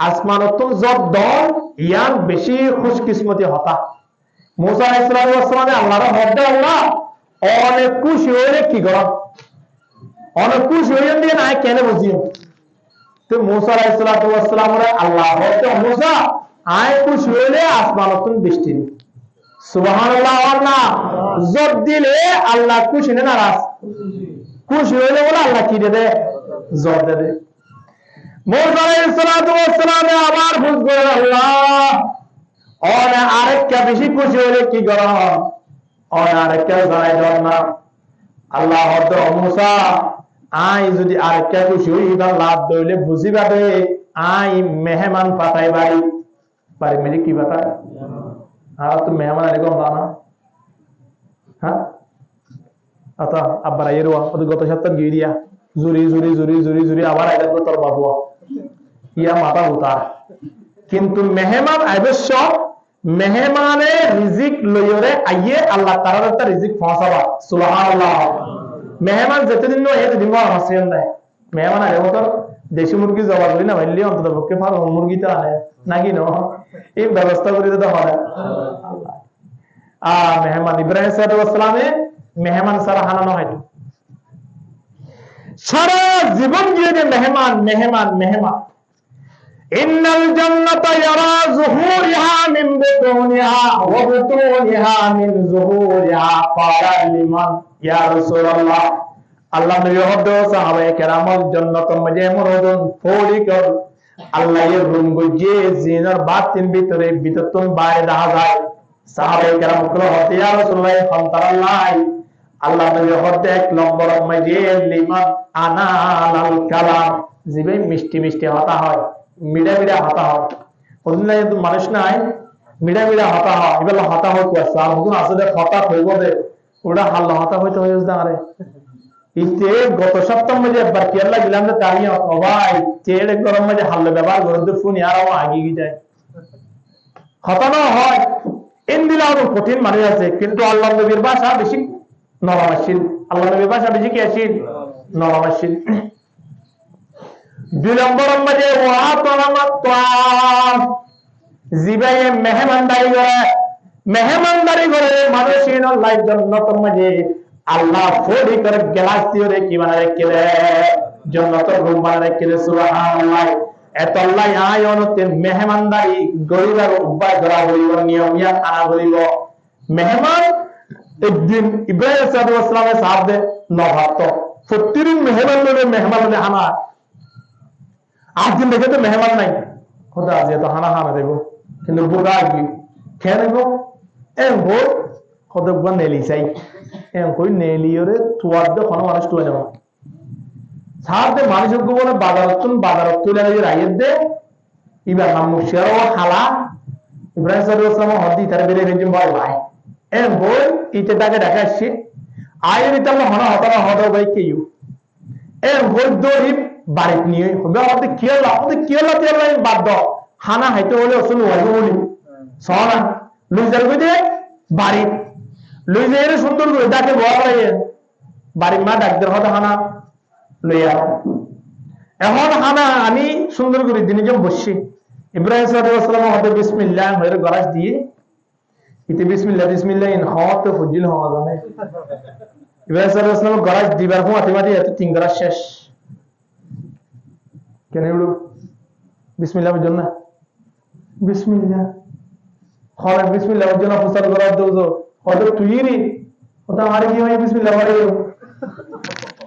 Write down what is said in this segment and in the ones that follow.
আসমানতুন যদ্দন ইয়ান বেশি খুশকিসমতি হতা মুসা আলাইহিস সালামে আল্লাহর হদ্দে আল্লাহ অনেক খুশি হইলে কি করা অনেক খুশি হইলেন দিয়ে না কেন বুঝিয়ে তো মুসা আলাইহিস সালামে আল্লাহ হদ্দে মুসা আয় খুশি হইলে আসমানতুন বৃষ্টি সুবহানাল্লাহ আল্লাহ জব দিলে আল্লাহ খুশি না নারাজ খুশি হইলে বলে আল্লাহ কি দেবে জব দেবে মুসা আলাইহিস সালামে আবার বুঝ করে আল্লাহ और আরেকটা বেশি খুশি হলে কি করা और আরেকটা জানাই দাও না আল্লাহ হদ মুসা আই যদি আরেকটা খুশি হই ইবা লাভ দইলে বুঝিবা দে আই মেহমান পাঠাই বাড়ি বাড়ি মিলে কি পাঠায় আর তো মেহমান আরে কোন না হ্যাঁ আচ্ছা আব্বার আইরো ওদের গত সপ্তাহে গিয়ে দিয়া জুরি জুরি জুরি জুরি জুরি আবার আইলা তোর বাবু ইয়া মাথা উতার কিন্তু মেহমান অবশ্য মেহমানে রিজিক লইরে আইয়ে আল্লাহ তাআলার একটা রিজিক পৌঁছাবা সুবহানাল্লাহ মেহমান যেতদিন নয় এতদিন আসেন না মেহমান আরে মত দেশি মুরগি জবাব হই না ভাইলি অন্তত পক্ষে ফার্ম মুরগিটা আনে নাকি না এই ব্যবস্থা করে দিতে হবে মেহমান ইব্রাহিম সাল্লাল্লাহু আলাইহি মেহমান সারা হানানো হয় সারা জীবন দিয়ে মেহমান মেহমান মেহমান ইন্নাল জান্নাতা ইয়ারা যুহুরিহা মিন বুতুনিহা ওয়া বুতুনিহা মিন যুহুরিহা ক্বালা লিমান ইয়া রাসূলুল্লাহ আল্লাহ নবী হদে সাহাবায়ে কেরামত জান্নাতের মধ্যে মরদন ফোড়ি কর আল্লাহ এর রুম গজে জিনার বাতিন ভিতরে বিততন বাইরে দেখা যায় সাহাবায়ে কেরাম কল হতে ইয়া রাসূলুল্লাহ ফান্তারাল্লাহ আল্লাহ নবী হদে এক নম্বর মধ্যে লিমান আনা আল কালাম জিবে মিষ্টি মিষ্টি হতা হয় মিডা মিডা হতা হয় ওদিন তো মানুষ নাই মিডা মিডা হতা হয় এগুলো হতা হইতে আসছে আর হুকুম আসলে হতা হইব দে ওটা হাল্লা হতা হইতে হয়ে যাচ্ছে আরে ইতে গত সপ্তাহ মধ্যে একবার কেরালা গেলাম না তাই ভাই চেড়ে গরম মধ্যে হাল্লা ব্যবহার করে তো ফোন আর আগে গিয়ে যায় হতা না হয় ইন্দিলা আরো কঠিন মানুষ আছে কিন্তু আল্লাহ নবীর ভাষা বেশি নরমাশীল আল্লাহ নবীর ভাষা বেশি কি আসিল নরমাশীল দুই নম্বর মধ্যে জিবায়ে মেহমানদারি করে মানুষের আল্লাহর জান্নাতের মধ্যে আল্লাহ ফোড়ি করে গ্লাস দিয়ে কি বানায় রেখে জান্নাতের রুম বানায় রেখে সুবহানাল্লাহ এত আল্লাহ আয়নতে মেহমানদারি গরিবের উপায় করা হইব নিয়মিয়া খানা হইব মেহমান একদিন ইব্রাহিম সাল্লাল্লাহু আলাইহি ওয়াসাল্লামের সাহাবে নভাত প্রতিদিন মেহমান হানা আজ দিন দেখে তো মেহমান নাই খোদা আজ তো হানা হানা দেব কিন্তু বোকা কি খেয়ে নেব এম ভোর কতক্ষণ নেলি চাই এম কই নেলিওরে তুয়ার দে কোনো মানুষ তুলে নেব সাথে মানুষের বলে বাজারত তুলে নিয়ে রাইয়ের দে ইবার নাম মুশিয়ার ও হালা ইব্রাহিম সাল্লাল্লাহু আলাইহি ওয়াসাল্লাম হদি তার বেরে রেজিম ভাই ভাই এম ভোর ইতে তাকে দেখা আসছে আয়ের ইতে আমরা হনা হতা হতা ভাই কেউ এম ভোর দরিব বাড়িতে নিয়ে হবে আমাদের কিয়লা তেলাই বাদ হানা হাইতে হলে অসল হইব বলি সনা লুইজার কইতে বাড়ি লুইজারে সুন্দর করে ডাকে বড় লাগে বাড়ি মা ডাকদের হতে হানা লইয়া এখন হানা আমি সুন্দর করে দিনে যে বসছি ইব্রাহিম সাল্লাল্লাহু আলাইহি ওয়াসাল্লাম হতে বিসমিল্লাহ হইরে গলাস দিয়ে ইতে বিসমিল্লাহ বিসমিল্লাহ ইন হতে ফজিল হওয়া জানে ইব্রাহিম সাল্লাল্লাহু আলাইহি ওয়াসাল্লাম গলাস দিবার হুয়াতে মাটি এত তিন গলাস শেষ কেন এগুলো বিসমিল্লাহ বুঝুন না বিসমিল্লাহ হলে বিসমিল্লাহ বুঝুন প্রচার করার দৌড় হয়তো তুই রে ওটা আমার কি হয় বিসমিল্লাহ বাড়ি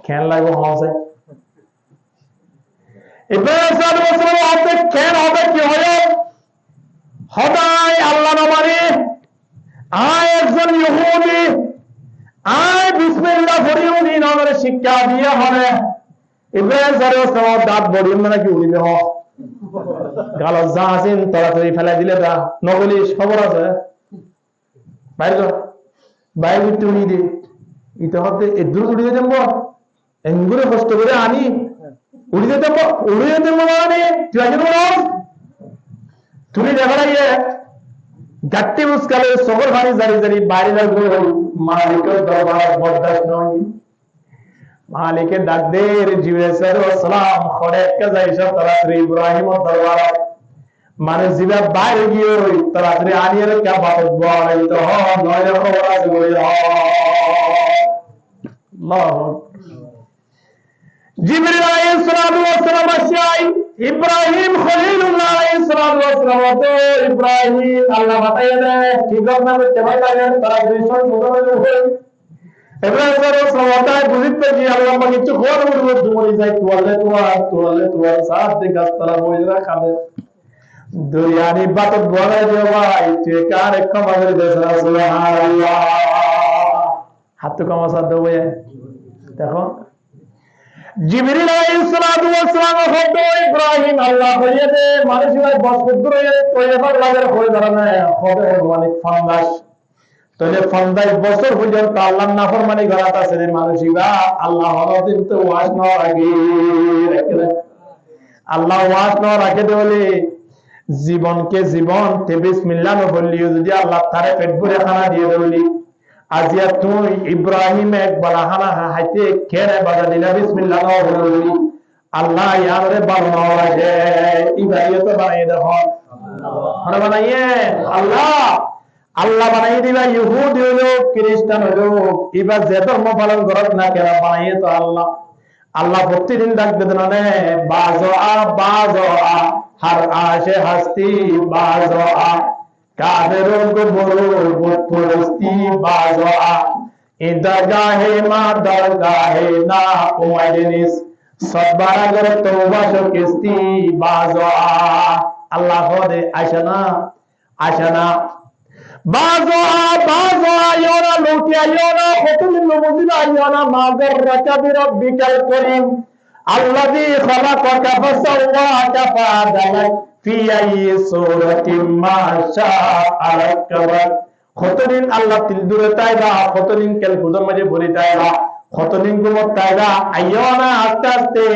কেন লাগবো হাসে ইব্রাহিম সাল্লাল্লাহু আলাইহি ওয়াসাল্লাম আপনি কেন হবে কি হয় হদাই আল্লাহ না মানে আয় একজন ইহুদি আয় বিসমিল্লাহ পড়িও নি নামের শিক্ষা দিয়ে হবে ইব্রাহিম সাল্লাল্লাহু আলাইহি ওয়াসাল্লাম দাঁত বড়িয়ে মানে কি উড়িবে হ গাল যা আছেন তাড়াতাড়ি ফেলাই দিলে দা নগলিশ খবর আছে বাইরে বাইরে উনি দি ইতে হতে এদুর উড়িয়ে দেব এঙ্গুরে কষ্ট করে আনি উড়িয়ে দেব মানে তুই আগে বল তুমি দেখা লাগে গাট্টি মুস্কালে সবর ভারী জারি জারি বাইরে লাগবে মালিকের দরবার বরদাস্ত নয় মালিকের ডাক দে জিবরাইল সালাম খড়ে একটা যাইসা তাড়াতাড়ি ইব্রাহিম দরবার মানে জিবা বাইরে গিয়ে ওই তাড়াতাড়ি আনিয়ে কে বাপত বড় তো নয় খবর আছে বলে আল্লাহ জিবরিল আলাইহিস সালাতু ওয়াস সালাম আসেই ইব্রাহিম খলিলুল্লাহ আলাইহিস সালাতু ওয়াস সালাম তো ইব্রাহিম আল্লাহ বাতায়ে দেয় কি করনা করতে ভাই লাগে তারা দুইজন মুসলমান হয়ে ইব্রাহিম সালাম বুঝতে কি আল্লাহ পাক কিছু খবর বলবো তুমি যাই তোয়ালে সাথ de গাছতলা বইরা খাবে দুনিয়ারি বাত বড় ভাই তুই কার কমাবে দেশরা সুবহানাল্লাহ হাত কমাসা দেবে দেখো জিবরিল আলাইহিস সালাতু ওয়াস সালাম হতো ইব্রাহিম আল্লাহ বলিয়ে দে মানুষের বসপুত্র এর তৈবার লাগার হয়ে দাঁড়ানো হবে মানে ফান্দাস তাহলে 50 বছর পর্যন্ত আল্লাহর নাফরমানি করাটা ছেলে মানুষিবা আল্লাহ হরদিন তো ওয়াজ না রাখি আল্লাহ ওয়াজ না রাখে বলে জীবনকে জীবন তে বিসমিল্লাহ বললিও যদি আল্লাহ তারে পেট ভরে খানা দিয়ে বলি আজিয়া তুই ইব্রাহিম এক বলা খানা হাইতে খেরে বাজা দিলা বিসমিল্লাহ বললি আল্লাহ ইয়ারে বানানো রাখে ইবাইয়ে তো বানিয়ে দেখো আল্লাহ বানাইয়ে আল্লাহ বানাই দিবা ইহুদি হলো খ্রিস্টান হলো এবার যে ধর্ম পালন করত না কেন বানাইয়ে তো আল্লাহ প্রতিদিন ডাকবে না নে বাজো আ हर आशे हस्ती बाजो आ कादरों को बोलो बुतपुरस्ती बाजो आ इदरगाहे मा दरगाहे ना उमजनिस सदबार अगर तौबा किस्ती बाजो आ अल्लाह खोदे आशना बाजो आ योना लूटिया योना खुतुल मुजिदा योना मागर रका बिरब्बिकल करीम الذي خلقك فسواك فعدلك في أي صورة ما شاء ركبك خطرين الله تلدور تايدا خطرين كل خدر مجھے بھولی تايدا خطرين گمت تايدا ايونا استاستے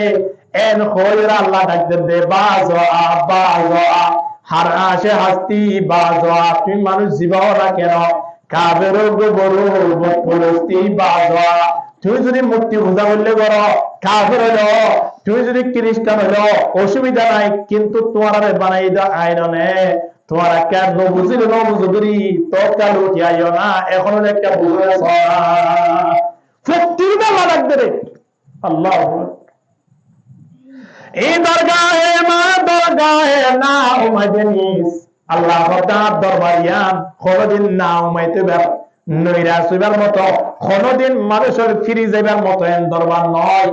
این خویر اللہ ڈاکتر دے بازو آ ہر آشے ہستی بازو آ تم মানুষ জীবাও না কেন কাবেরো গোবরো বপলস্তি বাজো আ তুমি যদি মূর্তি পূজা করলে করো কাফের হলো তুমি যদি খ্রিস্টান হলো অসুবিধা নাই কিন্তু তোমার বানাই দেওয়া আইন নে তোমার একটা নবুজির নবুজুরি তো কাল উঠি আইও না এখন একটা বুঝে প্রতিটা লাগাক দেবে আল্লাহ এই দরগাহে মা দরগাহে না উমাজনিস আল্লাহ তাআলা দরবারিয়ান কোনদিন না উমাইতে ব্যাপার নৈরাসিবার মতো কোনদিন মানুষের ফিরে যাবার মতো এন দরবার নয়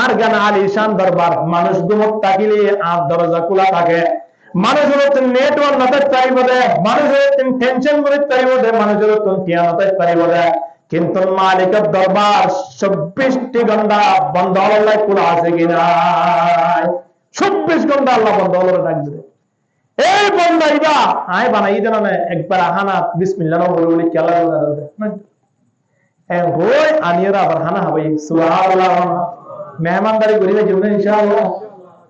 আর গান আলিশান দরবার মানুষ গুমত তাকিলে আর দরজা খোলা থাকে মানুষের নেটওয়ার্ক না থাকতে পারিব দে মানুষের টেনশন করে পারিব দে মানুষের টিয়া না থাকতে পারিব দে কিন্তু মালিকের দরবার 24টি ঘন্টা বন্ধ আল্লাহ খোলা আছে কিনা 24 ঘন্টা আল্লাহ বন্ধ হলো রাখবে এই বন্দাইবা আয় বানাই দেন না একবার হানা বিসমিল্লাহ বলে কেলা এ হই আনিরা আবার হানা হবে সুবহানাল্লাহ মেহমানদারি করিবে জন্য ইনশাআল্লাহ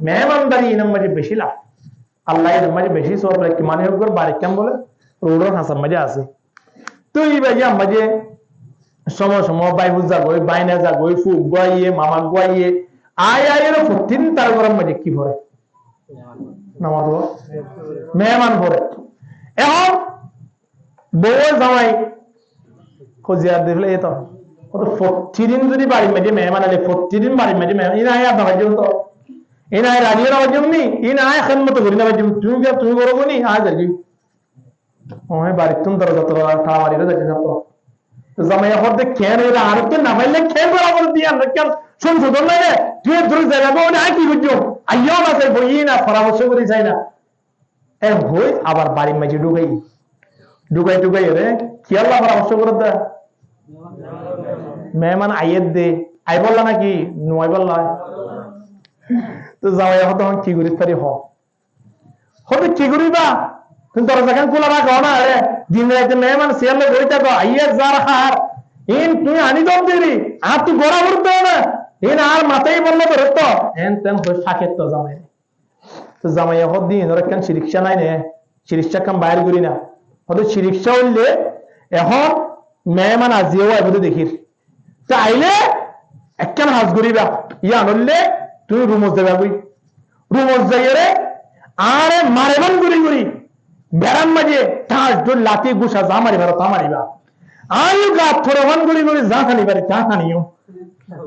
মেহমানদারি ইনমাজে বেশি লাভ আল্লাহ ইনমাজে বেশি সওয়াব রাখে মানে ওর বাড়ি কেমন বলে রোডর হাসান মজা আছে তুই ভাইয়া মজে সময় বাই বুঝা গই বাইনা যা গই ফু গইয়ে মামা গইয়ে আয় এর প্রতিদিন তার গরম মজে কি ভরে নামাজ মেহমান ভরে এখন বউ জামাই খোঁজিয়া দিলে তো প্রতিদিন যদি বাড়ির মাঝে মেহমান আলে প্রতিদিন বাড়ির মাঝে মেহমান ইনা আয় আপনার বাজুম তো ইনা আয় রাজিও না বাজুম নি ইনা আয় খেদমত করি না বাজুম তুমি করবো নি আজ আজ ওই বাড়ির তুমি দরজা তো ঠা মারিলে যাচ্ছে না তো জামাই এখন কেন এরা আর তো না পাইলে খেয়ে বরাবর দিয়ে আমরা কেন সংশোধন নাই রে তুই ধরে যাবো না কি বুঝছো আইও না সে বই না পরামর্শ করি চাই না এ হই আবার বাড়ির মাঝে ঢুকাই রে কি আল্লাহ পরামর্শ করে দে মেহমান আইয়ের দে আই বললা নাকি নয় বললা তো যাওয়াই তখন কি করিস তারি হতে কি করিবা তুমি দরজা খান খোলা রাখো না রে দিন রাতে মেহমান সিয়ালে বই থাকো আইয়ের যার হার ইন তুমি আনি দম দিলি আর তুই গোড়া করতে না ইন আর মাথায় বললো তো রক্ত এন তেন হয়ে ফাঁকের তো জামাই তো জামাই হত দিন ওরা কেন শিরিকশা নাই নে শিরিকশা কাম বাইর করি না হয়তো শিরিকশা হইলে এখন মেহমান আজিও আইবতে দেখির তো আইলে একখান হাজ করিবা ইয়া নইলে তুমি রুমস দেবা বই রুমস যাইয়ে রে আরে মারেবান গুড়ি গুড়ি বেড়ান মাঝে ঠাস ডোর লাতি গুসা যা মারিবার তা মারিবা আয়ু গা থরবান গুড়ি গুড়ি যা খানি পারি তা খানিও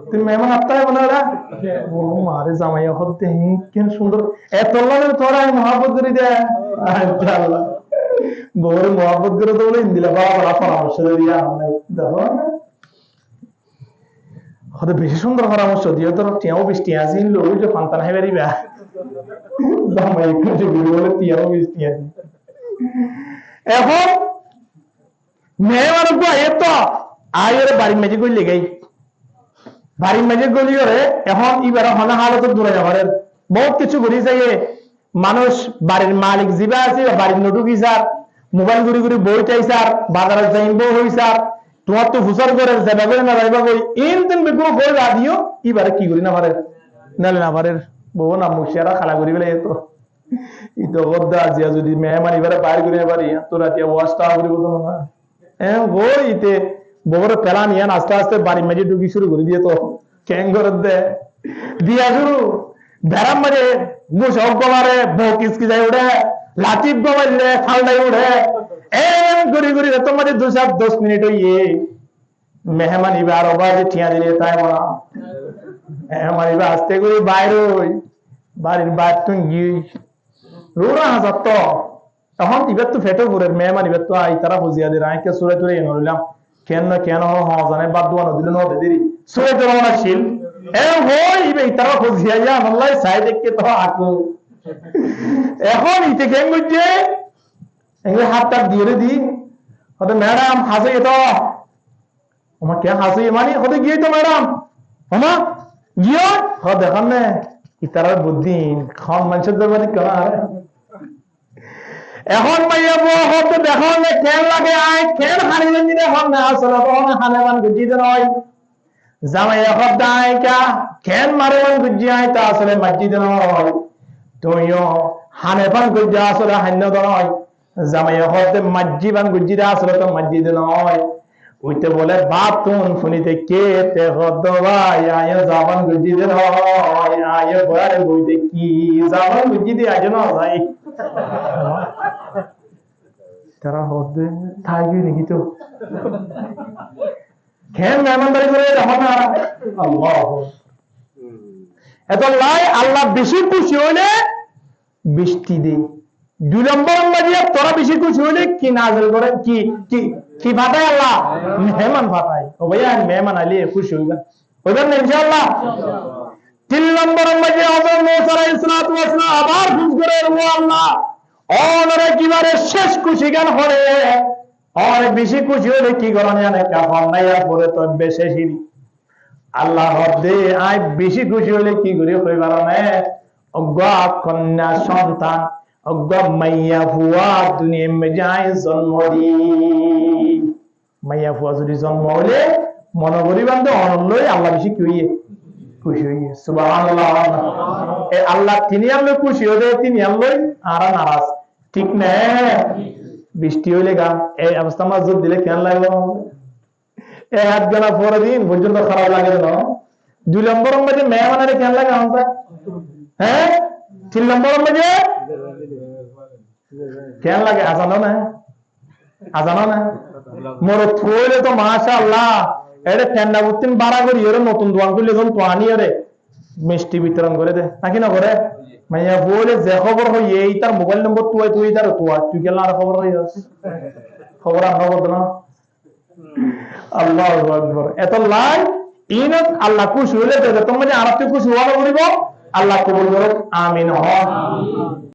তুমি মেহমান আত্মায় মনে হয় ও মারে জামাইয়া হতে কেন সুন্দর এত লাগে তোরা মহাব্বত করে দে আল্লাহ বউরে মহাব্বত করে তো বলে দিলা বাবা পরামর্শ দিয়া দেখো হতে বেশি সুন্দর পরামর্শ দিও তোর টিয়াও বৃষ্টি আসিন লোক যে ফান্তান হয়ে বেরিবা জামাই কাছে বলে টিয়াও বৃষ্টি আসি এখন মেহমান এত আয়ের বাড়ি মেজে করলে গাই বাড়ির মাঝে গলি করে এখন এবার হনা হালত দূরে যাবার বহুত কিছু ঘুরি যাইয়ে মানুষ বাড়ির মালিক জিবা আছে বাড়ির নটুকি স্যার মোবাইল ঘুরি ঘুরি বই চাই স্যার বাজারে যাইব হই স্যার তোমার তো হুসার করে যাবা করে না যাইবা কই ইনতেন বেগুলো বই রাদিও এবারে কি করি না পারে নালে না পারে বউ না মুশিয়ারা খালা করি বলে তো ইতো গদ্দা আজিয়া যদি মেহমান এবারে বাইরে করে পারি তো রাতে ওয়াজটা করি বলতো না বই ইতে বউরে পেলা নিয়ে আস্তে আস্তে বাড়ির মাঝে ঢুকি শুরু করে দিয়ে তো ক্যাং করে দে দিয়া শুরু বেড়াম মাঝে মুস অগমারে বউ কিসকি যাই উঠে লাতিফ গমাইলে খালদাই উঠে এম ঘুরি ঘুরি তোমার 2-10 মিনিট হইয়ে মেহমান ইবার অবাজে ঠিয়া দিলে তাই বলা মেহমান ইবার আস্তে করে বাইরে হই বাড়ির বাইর তুই গিয়ে রোনা হাজার তো তখন ইবার তো ফেটো ঘুরে মেহমান ইবার তো আই তারা বুঝিয়া দিল আইকে সুরে তুলে নড়লাম কেন কেন জানে বাদ দোয়া নদিলে নদে দিদি সুরে তো রওনা ছিল হই ইবে তারা বুঝিয়া যা আল্লাহ সাই দেখকে তো আকু এখন ইতে কেন বুঝছে এগুলো হাতটা দিয়ে দি হতে ম্যাডাম হাসে তো আমার কে হাসি মানে হতে গিয়ে তো ম্যাডাম আমা গিয়ে হ দেখান না ইতারার বুদ্ধি খান মানুষের দরবারে কেন আরে এখন মাইয়া বউ হতে দেখান না কেন লাগে আয় কেন হানি গঞ্জি দেখান না আসলে তখন হানেমান গুজি দেন হয় জামাই এখন দায় কা কেন মারেমান গুজি আয় তা আসলে মসজিদ নয় তুইও হানেফান গুজি আসলে হান্য নয় জামাই হতে মসজিদান গুজি আসলে তো মসজিদ নয় ওইতে বলে বাপ তুন শুনিতে কে তে হদবাই আয় জামান গুজি দেন হয় আয় বারে বইতে কি জামান গুজি দে আজ না ভাই তারা হদে থাকি নাকি তো কেন মেহমানদারি করে দেখো না আল্লাহ এত লাই আল্লাহ বেশি খুশি হইলে বৃষ্টি দে 2 নম্বর মাঝে তোরা বেশি খুশি হইলে কি নাজল করে কি কি কি পাঠায় আল্লাহ মেহমান পাঠায় ও ভাইয়া মেহমান আলী খুশি হইবা হইবেন না ইনশাআল্লাহ 3 নম্বর মাঝে হযরত মুসা আলাইহিস সালাতু ওয়াস সালাম আবার খুশ করে ও আল্লাহ ওনারে কিবারে শেষ খুশি গান হরে আর বেশি খুশি হলে কি করেন জানে কাফন নাই আর পরে তো বেশি শিরি আল্লাহ হদে আই বেশি খুশি হলে কি করে কইবার না অজ্ঞা কন্যা সন্তান অজ্ঞা মাইয়া ফুয়া দুনিয়া মে যায় জন্ম দি মাইয়া ফুয়া যদি জন্ম হলে মনে করিবান তো অনলই আল্লাহ বেশি খুশি হইয়ে সুবহানাল্লাহ এ আল্লাহ তিনি আল্লাহ খুশি হলে তিনি আল্লাহ আর নারাজ ঠিক না বৃষ্টি হইলে গা এই অবস্থা মাছ দিলে কেন লাগলো এই হাত গেলা পরে দিন পর্যন্ত খারাপ লাগে না 2 নম্বর মধ্যে মেহমানের কেন লাগে আমাদের হ্যাঁ 3 নম্বর মধ্যে কেন লাগে আজানো না মোর থইলে তো মাশাআল্লাহ এটা ঠান্ডা বুতিন বাড়া করি ওরে নতুন দোয়ান করলে যখন পানি ওরে মিষ্টি বিতরণ করে দে নাকি না করে মাইয়া বলে যে খবর হই এই তার মোবাইল নম্বর তুই তার তুই গেল আর খবর হই খবর আমরা বলতো না আল্লাহু আকবার এত লাই ইনত আল্লাহ খুশি হইলে তো তোমাদের আরতে খুশি হওয়া বলিব আল্লাহ কবুল করুক আমিন